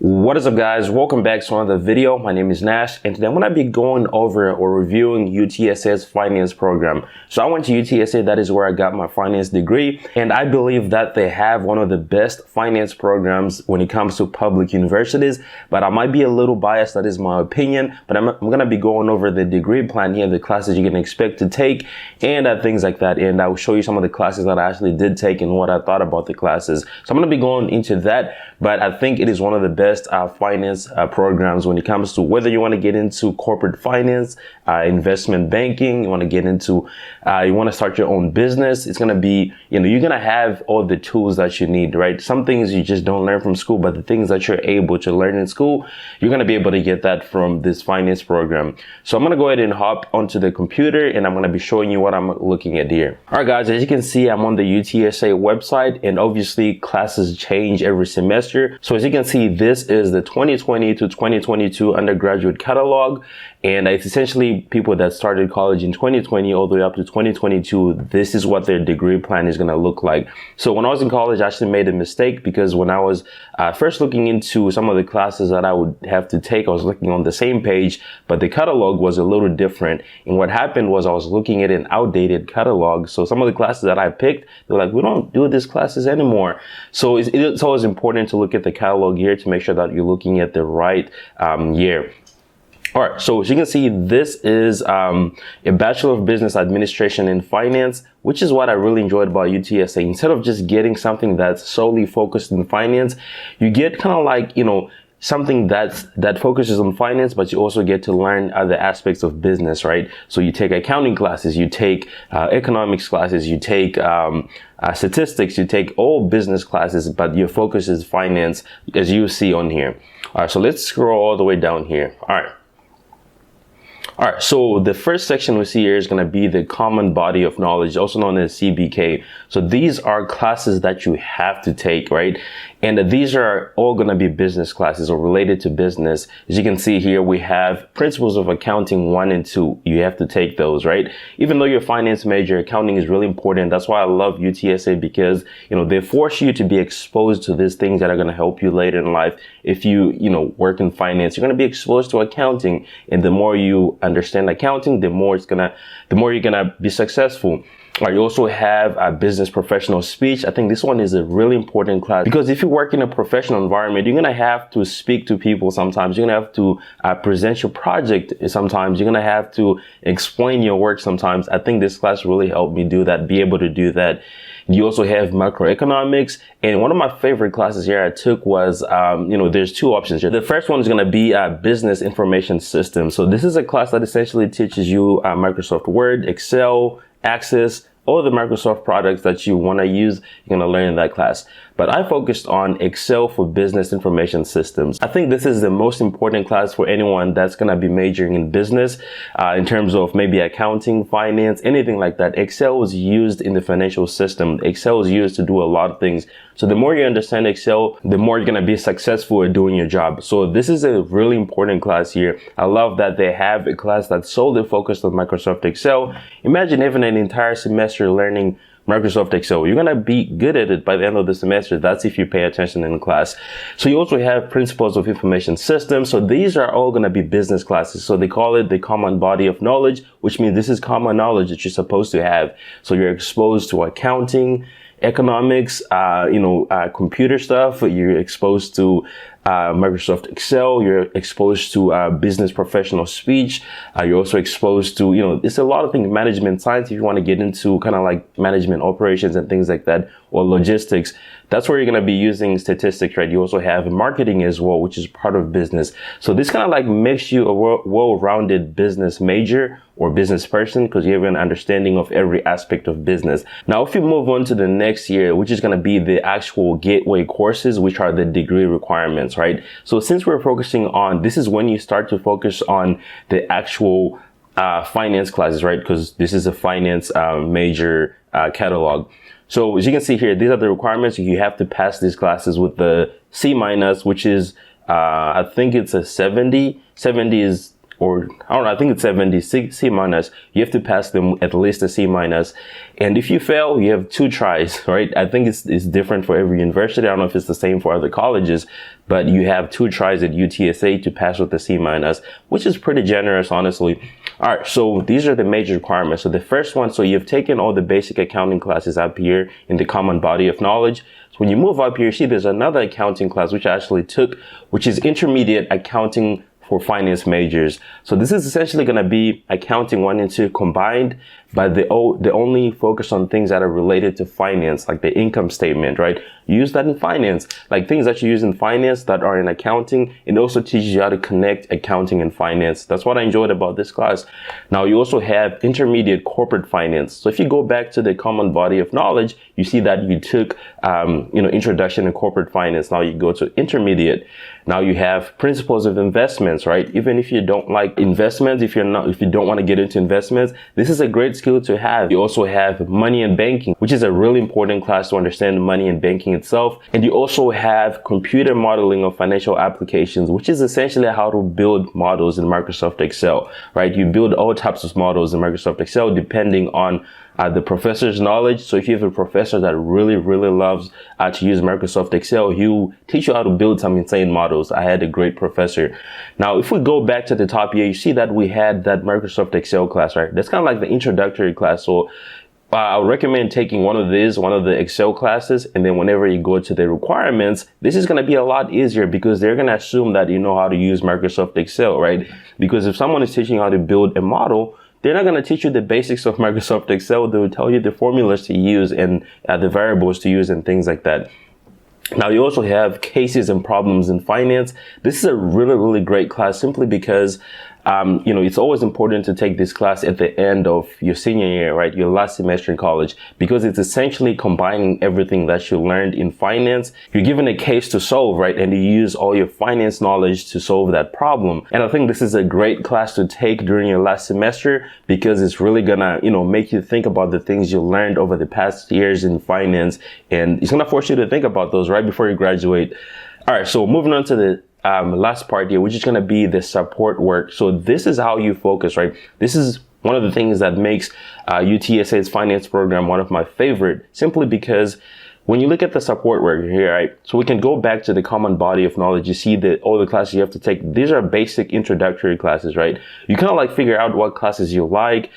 What is up, guys? Welcome back to another video. My name is Nash, and today I'm going to be going over or reviewing UTSA's finance program. So I went to UTSA, that is where I got my finance degree, and I believe that they have one of the best finance programs when it comes to public universities, but I might be a little biased, that is my opinion, but I'm going to be going over the degree plan here, the classes you can expect to take, and things like that, and I will show you some of the classes that I actually did take and what I thought about the classes. So I'm going to be going into that, but I think it is one of the best finance programs when it comes to whether you want to get into corporate finance, investment banking, you want to get into, you want to start your own business. It's going to be, you're going to have all the tools that you need, right? Some things you just don't learn from school, but the things that you're able to learn in school, you're going to be able to get that from this finance program. So I'm going to go ahead and hop onto the computer and I'm going to be showing you what I'm looking at here. All right, guys, as you can see, I'm on the UTSA website, and obviously classes change every semester. So as you can see, this is the 2020 to 2022 undergraduate catalog, and it's essentially people that started college in 2020 all the way up to 2022. This is what their degree plan is going to look like. So when I was in college, I actually made a mistake, because when I was first looking into some of the classes that I would have to take, I was looking on the same page, but the catalog was a little different. And what happened was I was looking at an outdated catalog. So some of the classes that I picked, they're like, we don't do these classes anymore. So it's always important to look at the catalog here to make sure that you're looking at the right year. All right, so as you can see, this is a Bachelor of Business Administration in Finance, which is what I really enjoyed about UTSA. Instead of just getting something that's solely focused in finance, you get kind of like, something that focuses on finance, but you also get to learn other aspects of business, right? So you take accounting classes, you take economics classes, you take statistics, you take all business classes, but your focus is finance, as you see on here. All right, so let's scroll all the way down here. All right, so the first section we see here is going to be the common body of knowledge, also known as CBK. So these are classes that you have to take, right? And these are all going to be business classes or related to business. As you can see here, we have Principles of Accounting 1 and 2. You have to take those, right? Even though you're a finance major, accounting is really important. That's why I love UTSA, because, they force you to be exposed to these things that are going to help you later in life. If you, work in finance, you're going to be exposed to accounting. And the more you understand accounting, the more you're going to be successful. You also have a business professional speech. I think this one is a really important class, because if you work in a professional environment, you're going to have to speak to people sometimes. You're going to have to present your project sometimes. You're going to have to explain your work sometimes. I think this class really helped me do that, be able to do that. You also have Macroeconomics, and one of my favorite classes here I took was, there's two options here. The first one is going to be Business Information System. So this is a class that essentially teaches you Microsoft Word, Excel, Access, all the Microsoft products that you want to use, you're going to learn in that class. But I focused on Excel for Business Information Systems. I think this is the most important class for anyone that's going to be majoring in business, in terms of maybe accounting, finance, anything like that. Excel is used in the financial system. Excel is used to do a lot of things. So the more you understand Excel, the more you're going to be successful at doing your job. So this is a really important class here. I love that they have a class that's solely focused on Microsoft Excel. Imagine having an entire semester learning Microsoft Excel. You're going to be good at it by the end of the semester. That's if you pay attention in class. So you also have Principles of Information Systems. So these are all going to be business classes. So they call it the common body of knowledge, which means this is common knowledge that you're supposed to have. So you're exposed to accounting, economics, computer stuff. You're exposed to Microsoft Excel. You're exposed to business professional speech. You're also exposed to, it's a lot of things, management science, if you want to get into kind of like management operations and things like that, or logistics. That's where you're going to be using statistics, right? You also have marketing as well, which is part of business. So this kind of like makes you a well-rounded business major or business person, because you have an understanding of every aspect of business. Now, if you move on to the next year, which is going to be the actual gateway courses, which are the degree requirements, right? So since we're focusing on, this is when you start to focus on the actual finance classes, right? Because this is a finance major catalog. So as you can see here, these are the requirements. You have to pass these classes with the C-, which is, I think it's a 70. 70 is or I don't know, I think it's 70, C minus. You have to pass them at least a C minus. And if you fail, you have 2 tries, right? I think it's different for every university. I don't know if it's the same for other colleges, but you have 2 tries at UTSA to pass with a C-, which is pretty generous, honestly. All right, so these are the major requirements. So the first one, so you've taken all the basic accounting classes up here in the common body of knowledge. So when you move up here, you see there's another accounting class, which I actually took, which is intermediate accounting for finance majors. So this is essentially going to be accounting 1 and 2 combined, but they only focus on things that are related to finance, like the income statement, right? You use that in finance, like things that you use in finance that are in accounting. It also teaches you how to connect accounting and finance. That's what I enjoyed about this class. Now you also have intermediate corporate finance. So if you go back to the common body of knowledge, you see that you took, introduction to corporate finance. Now you go to intermediate. Now you have principles of investments, right? Even if you don't like investments, if you don't want to get into investments, this is a great skill to have. You also have money and banking, which is a really important class to understand money and banking itself. And you also have computer modeling of financial applications, which is essentially how to build models in Microsoft Excel, right? You build all types of models in Microsoft Excel depending on the professor's knowledge. So if you have a professor that really loves to use Microsoft Excel, he'll teach you how to build some insane models. I had a great professor. Now, if we go back to the top here, you see that we had that Microsoft Excel class, right? That's kind of like the introductory class. So I would recommend taking one of the Excel classes, and then whenever you go to the requirements, this is going to be a lot easier because they're going to assume that you know how to use Microsoft Excel, right? Because if someone is teaching you how to build a model, they're not going to teach you the basics of Microsoft Excel. They will tell you the formulas to use and the variables to use and things like that. Now, you also have cases and problems in finance. This is a really great class simply because it's always important to take this class at the end of your senior year, right? Your last semester in college, because it's essentially combining everything that you learned in finance. You're given a case to solve, right? And you use all your finance knowledge to solve that problem. And I think this is a great class to take during your last semester because it's really gonna, make you think about the things you learned over the past years in finance. And it's gonna force you to think about those right before you graduate. All right, so moving on to the last part here, which is going to be the support work. So this is how you focus, right? This is one of the things that makes UTSA's finance program one of my favorite, simply because when you look at the support work here, right? So we can go back to the common body of knowledge. You see that all the classes you have to take, these are basic introductory classes, right? You kind of like figure out what classes you like,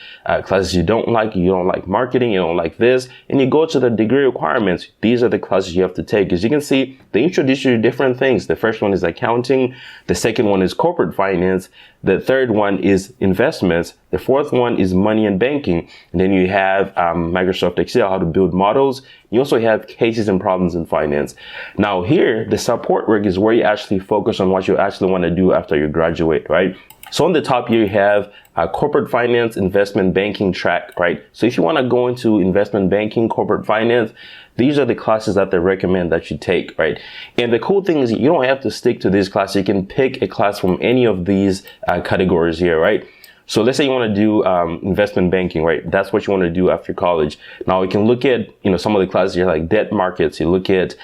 classes you don't like. You don't like marketing, you don't like this, and you go to the degree requirements. These are the classes you have to take. As you can see, they introduce you to different things. The first one is accounting. The second one is corporate finance. The third one is investments. The fourth one is money and banking. And then you have Microsoft Excel, how to build models. You also have cases and problems in finance. Now here, the support work is where you actually focus on what you actually want to do after you graduate, right? So on the top here, you have corporate finance, investment banking track, right? So if you want to go into investment banking, corporate finance, these are the classes that they recommend that you take, right? And the cool thing is you don't have to stick to these classes. You can pick a class from any of these categories here, right? So let's say you want to do investment banking, right? That's what you want to do after college. Now you can look at, some of the classes here like debt markets. You look at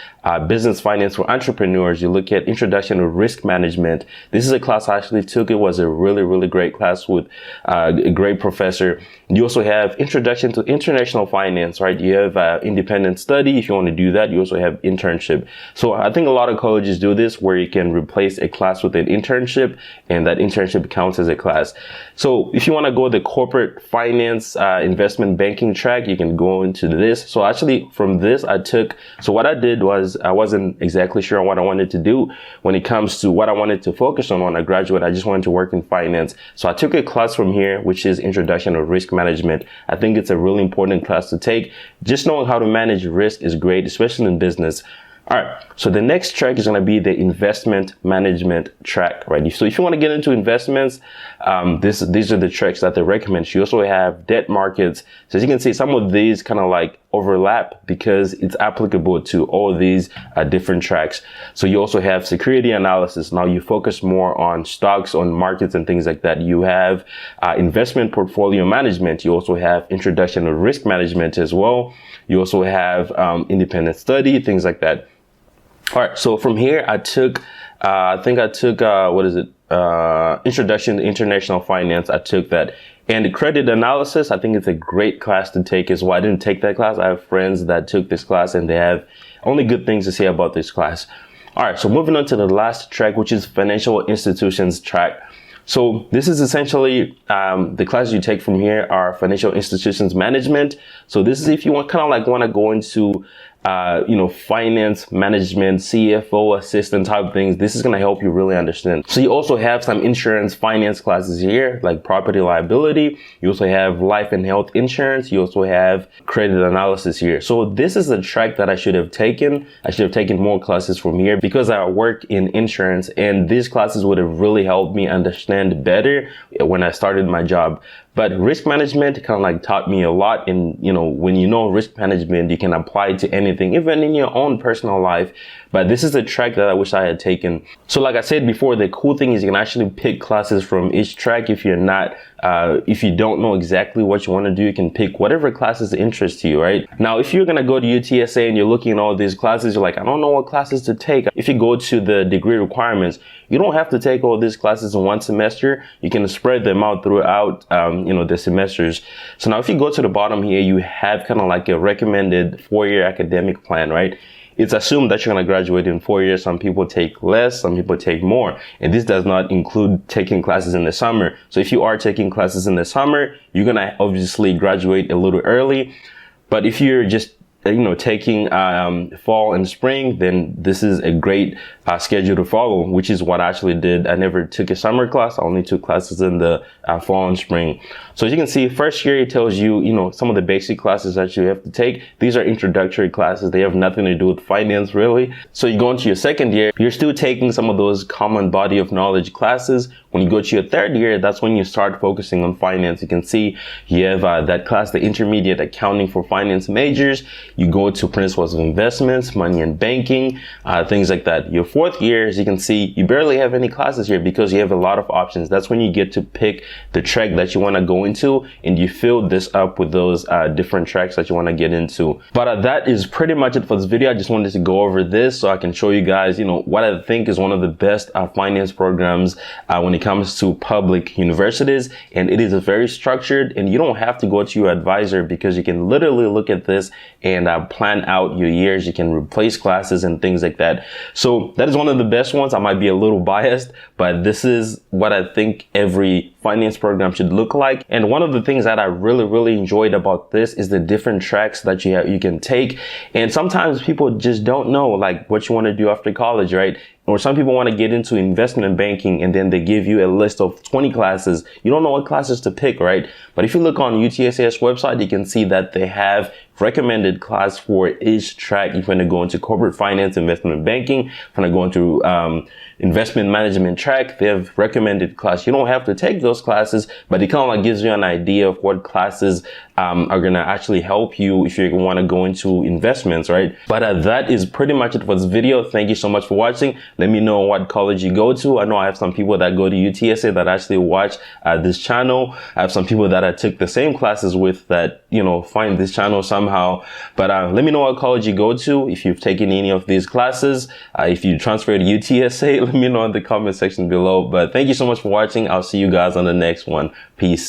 business finance for entrepreneurs. You look at introduction to risk management. This is a class I actually took. It was a really great class with a great professor. You also have introduction to international finance, right? You have independent study. If you want to do that, you also have internship. So I think a lot of colleges do this where you can replace a class with an internship, and that internship counts as a class. So if you want to go the corporate finance, investment banking track, you can go into this. So actually from this, what I did was I wasn't exactly sure what I wanted to do when it comes to what I wanted to focus on when I graduate. I just wanted to work in finance. So I took a class from here, which is Introduction to Risk Management. I think it's a really important class to take. Just knowing how to manage risk is great, especially in business. All right, so the next track is going to be the investment management track, right? So if you want to get into investments, these are the tracks that they recommend. You also have debt markets. So as you can see, some of these kind of like overlap because it's applicable to all these different tracks. So you also have security analysis. Now you focus more on stocks, on markets and things like that. You have investment portfolio management. You also have introduction to risk management as well. You also have independent study, things like that. All right, so from here, I took Introduction to International Finance. I took that. And credit analysis, I think it's a great class to take as well. I didn't take that class. I have friends that took this class and they have only good things to say about this class. All right, so moving on to the last track, which is financial institutions track. So this is essentially the classes you take from here are financial institutions management. So this is if you want to go into finance management, CFO assistant type things. This is going to help you really understand. So you also have some insurance finance classes here, like property liability. You also have life and health insurance. You also have credit analysis here. So this is a track that I should have taken. I should have taken more classes from here because I work in insurance, and these classes would have really helped me understand better when I started my job. But risk management kind of like taught me a lot. And, when you know risk management, you can apply it to anything, even in your own personal life. But this is a track that I wish I had taken. So like I said before, the cool thing is you can actually pick classes from each track. If you don't know exactly what you want to do, you can pick whatever classes interest you, right? Now, if you're going to go to UTSA and you're looking at all these classes, you're like, I don't know what classes to take. If you go to the degree requirements, you don't have to take all these classes in one semester. You can spread them out throughout, the semesters. So now if you go to the bottom here, you have kind of like a recommended 4-year academic plan, right? It's assumed that you're going to graduate in 4 years. Some people take less, some people take more. And this does not include taking classes in the summer. So if you are taking classes in the summer, you're going to obviously graduate a little early. But if you're just taking fall and spring, then this is a great schedule to follow, which is what I actually did. I never took a summer class. I only took classes in the fall and spring. So as you can see, first year, it tells you, some of the basic classes that you have to take. These are introductory classes. They have nothing to do with finance, really. So you go into your second year, you're still taking some of those common body of knowledge classes. When you go to your third year, that's when you start focusing on finance. You can see you have that class, the intermediate accounting for finance majors. You go to principles of investments, money and banking, things like that. Your fourth year, as you can see, you barely have any classes here because you have a lot of options. That's when you get to pick the track that you want to go into, and you fill this up with those different tracks that you want to get into. But that is pretty much it for this video. I just wanted to go over this so I can show you guys, what I think is one of the best finance programs when it comes to public universities. And it is very structured, and you don't have to go to your advisor because you can literally look at this and plan out your years. You can replace classes and things like that. So that is one of the best ones. I might be a little biased, but this is what I think every finance program should look like. And one of the things that I really enjoyed about this is the different tracks that you can take. And sometimes people just don't know like what you want to do after college, right? Or some people want to get into investment banking, and then they give you a list of 20 classes. You don't know what classes to pick, right? But if you look on UTSA's website, you can see that they have recommended class for each track. If you're going to go into corporate finance, investment banking, if you're going to go into investment management track, they have recommended class. You don't have to take those classes, but it kind of like gives you an idea of what classes are going to actually help you if you want to go into investments, right? But that is pretty much it for this video. Thank you so much for watching. Let me know what college you go to. I know I have some people that go to UTSA that actually watch this channel. I have some people that I took the same classes with that, find this channel somehow. But let me know what college you go to. If you've taken any of these classes, if you transfer to UTSA, let me know in the comment section below. But thank you so much for watching. I'll see you guys on the next one. Peace.